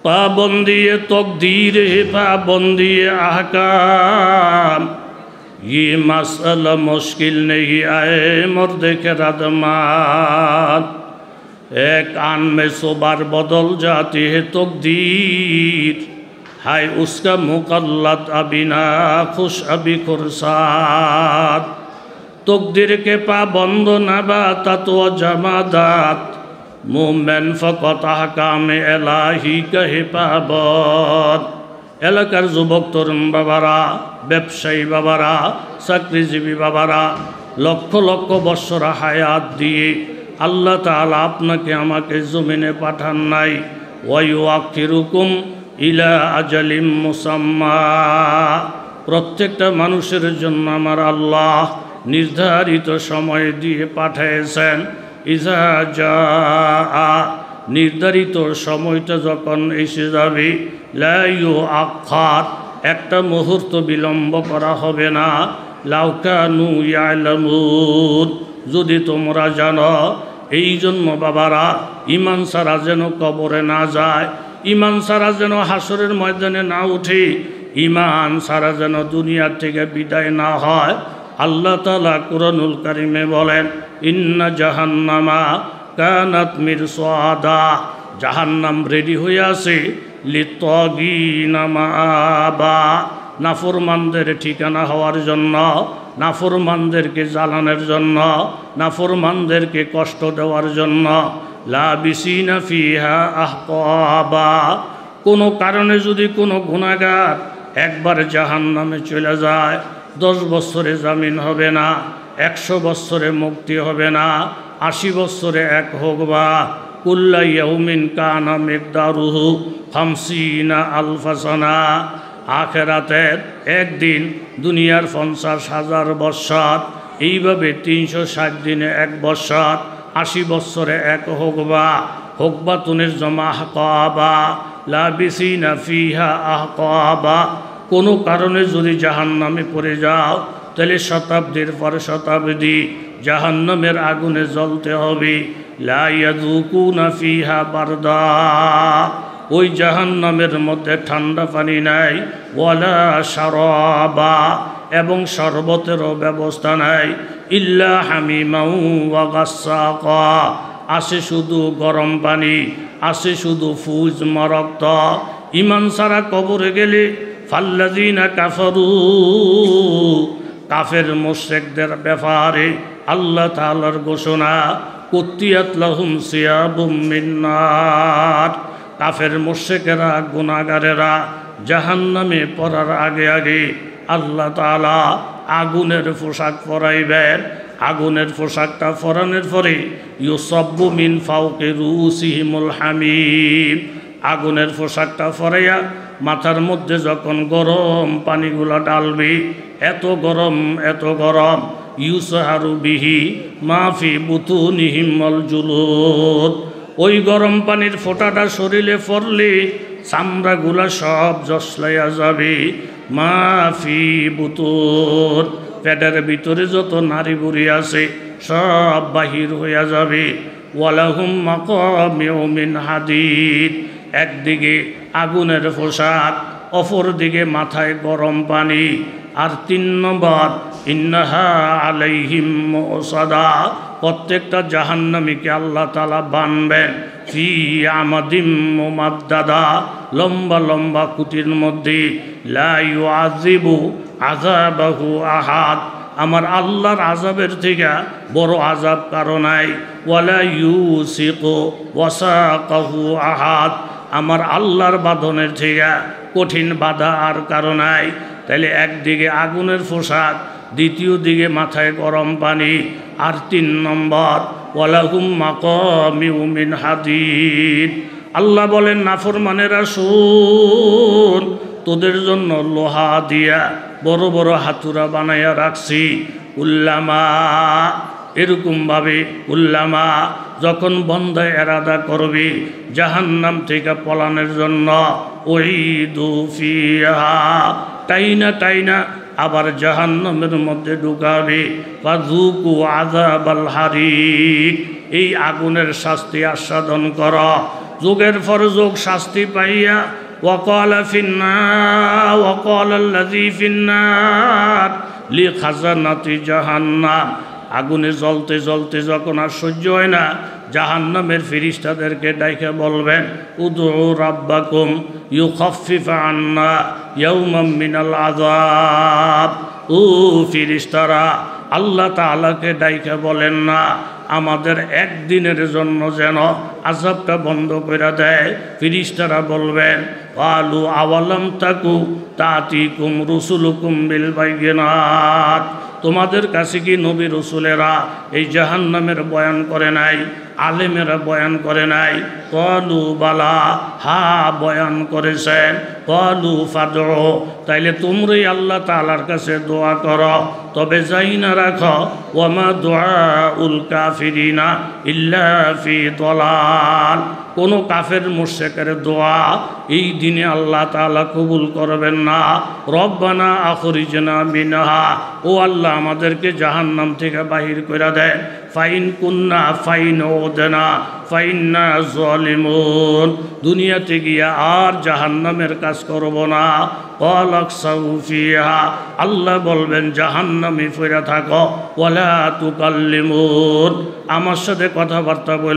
पाबंदी तकदीर पाबंदी अहकाम ये मसला मुश्किल नहीं आए मर्द के रदमात एक आन में सौ बार बदल जाती है तकदीर हाय उसका मुकल्लद अभी ना खुश अभी खुरसात तकदीर के पाबंद नबातात व जमादात मोमेन फ़क़त अहकाम इलाही का हिफाज़त এলাকার যুবক তরুণ বাবারা ব্যবসায়ী বাবারা চাকরিজীবী বাবারা লক্ষ লক্ষ বছর হায়াত দিয়ে আল্লাহ তাআলা আপনাকে আমাকে জমিনে পাঠান নাই ওয়ায়ুআখিরুকুম ইলা আজালিম মুসাম্মা প্রত্যেকটা মানুষের জন্য আমার আল্লাহ নির্ধারিত সময় দিয়ে পাঠিয়েছেন ইজা জাআ নির্ধারিত সময়টা যখন এসে যাবে লা ইউআখার একটা মুহূর্ত বিলম্ব করা হবে না লাউ কানু ইয়ালামুন যদি তোমরা জানো এই জন্য বাবারা ঈমান ছাড়া যেন কবরে না যায় ঈমান ছাড়া যেন হাসরের ময়দানে না উঠে ঈমান ছাড়া যেন দুনিয়া থেকে বিদায় না হয় আল্লাহ তাআলা কুরআনুল কারীমে বলেন ইন্না জাহান্নামা কানাত মিরসাদা জাহান্নাম রেডি হয়ে আছে লিত্তাগিনা মাআবা নাফরমানদের ঠিকানা হওয়ার জন্য নাফরমানদেরকে জ্বালানোর জন্য নাফরমানদেরকে কষ্ট দেওয়ার জন্য লাবিসিনা ফিহা আহকাবা কোনো কারণে যদি কোনো গুনাহগার একবার জাহান্নামে চলে যায় 10 বছরে জামিন হবে না 100 বছরে মুক্তি হবে না 80 বছরে এক হোকবা কুল্লা ইয়াউমিন কানা মিকদারুহু 50 আলফা সানা আখিরাতের একদিন দুনিয়ার 50,000 বছর এইভাবে 360 দিনে এক বছর 80 বছরে এক হোকবা হোকবাতুনের জমা আহকাবা লাবিসিনা ফিহা আহকাবা কোনো কারণে যদি জাহান্নামে পড়ে যাও তাহলে শতাব্দীর পর শতাব্দী জাহান্নামের আগুনে জ্বলতে হবে লা ইয়াযুকুনা ফিহা বারদা ওই জাহান্নামের মধ্যে ঠান্ডা পানি নাই ওয়ালা শারাবা এবং শরবতেরও ব্যবস্থা নাই ইল্লা হামিমাউ ওয়া গাসসাকা আসে শুধু গরম পানি আসে শুধু ফুজ মরক্ত ঈমান ছাড়া কবরে গেলে ফাল্লাযিনা কাফারু কাফের মুশরিকদের ব্যাপারে আল্লাহ তাআলার ঘোষণা কুত্তিয়াত লাহুম সিয়াবুম মিন নার কাফের মুশরিকেরা গুনাহগারেরা জাহান্নামে পড়ার আগে আগে আল্লাহ তাআলা আগুনের পোশাক পরাইবেন আগুনের পোশাকটা পরানোর পরে ইউসাব্বু মিন ফাওকি রুসিহিমুল হামিম আগুনের পোশাকটা পরাইয়া মাথার মধ্যে যখন গরম পানিগুলো ডালবে এত গরম ইউসাহারু বিহি মাফি বুতুনিহিমল জুলুদ ওই গরম পানির ফোঁটাটা শরীরে পড়লে চামড়াগুলা সব জসলাইয়া যাবে মাফি বুতুন পেটের ভিতরে যত নারী বুড়ি আছে সব বাহির হইয়া যাবে ওয়ালাহুম মাকামিউ মিন হাদিদ একদিকে আগুনের পোশাক অপর দিকে মাথায় গরম পানি আর 3 নম্বর ইন্নাহা আলাইহিম মুসাদা প্রত্যেকটা জাহান্নামীকে আল্লাহ তাআলা বানবেন ফি আমাদিম মুমাদ্দাদা লম্বা লম্বা কুটির মধ্যে লা ইউআযিবু আযাবাহু আহাদ আমার আল্লাহর আযাবের থেকে বড় আযাব কারো নাই ওয়ালা ইউসিকু ওয়াসাকাহু আহাদ আমার আল্লাহর বাঁধনের থেকে কঠিন বাধা আর কারো নাই তাহলে একদিকে আগুনের পোশাক দ্বিতীয় দিকে মাথায় গরম পানি আর 3 নম্বর ওয়ালাহুম মাকামিউ মিন হাদিদ আল্লাহ বলেন নাফরমানেরা শুন তোদের জন্য লোহা দিয়া বড় বড় হাতুড়া বানাইয়া রাখছি উল্লামা এরকমভাবে উল্লামা যখন বন্ধা এরাদা করবে জাহান্নাম থেকে পলানোর জন্য উইদু ফিহা টাইনা আবার জাহান্নামের মধ্যে ঢুকাবে ফাযুকু আযাবাল হারিক এই আগুনের শাস্তি আস্বাদন কর যুগের পর যুগ শাস্তি পাইয়া ওয়াকাল ফিন্নার ওয়াকাল আল্লাযী ফিন্নার লিখাজানাতি জাহান্নাম। আগুনে জ্বলতে জ্বলতে যখন আর সহ্য হয় না, জাহান্নামের ফেরেশতাদেরকে ডাইকে বলবেন উদউ রাব্বাকুম ইউখাফফিফ আন্না ইয়াওমান মিনাল আযাব। ও ফেরেশতারা, আল্লাহ তাআলাকে ডাইকে বলেন না আমাদের একদিনের জন্য যেন আযাবটা বন্ধ করে দেয়। ফেরেশতারা বলবেন ক্বালু আওয়ালাম তাকু তাতিকুম রুসুলুকুম বিল বাইয়িনাত, তোমাদের কাছে কি নবী রসুলেরা এই জাহান্নামের বয়ান করে নাই, আলেমেরা বয়ান করে নাই? ক্বালু বালা, হা বয়ান করেছেন। ক্বালু ফাদউ, তাইলে তোমরাই আল্লাহ তাআলার কাছে দোয়া করো, তবে যাই না রাখো ওয়ামা দুআউল কাফিরিনা ইল্লা ফি দালাল। কোনো কাফের মুশরিকের দোয়া এই দিনে আল্লাহ তাআলা কবুল করবেন না। রব্বানা আখরিজনা মিনহা, ও আল্লাহ আমাদেরকে জাহান্নাম থেকে বাহির করে দেন। ফাইন কুন্না ফাইন ওদনা ফাইন্না যালিমুন, দুনিয়াতে গিয়া আর জাহান্নামের কাজ করব না। ক্বালাকসাউ ফিহা, আল্লাহ বলবেন জাহান্নামে পড়ে থাকো। ওয়ালা তুকাল্লিমুন, আমার সাথে কথাবার্তা বল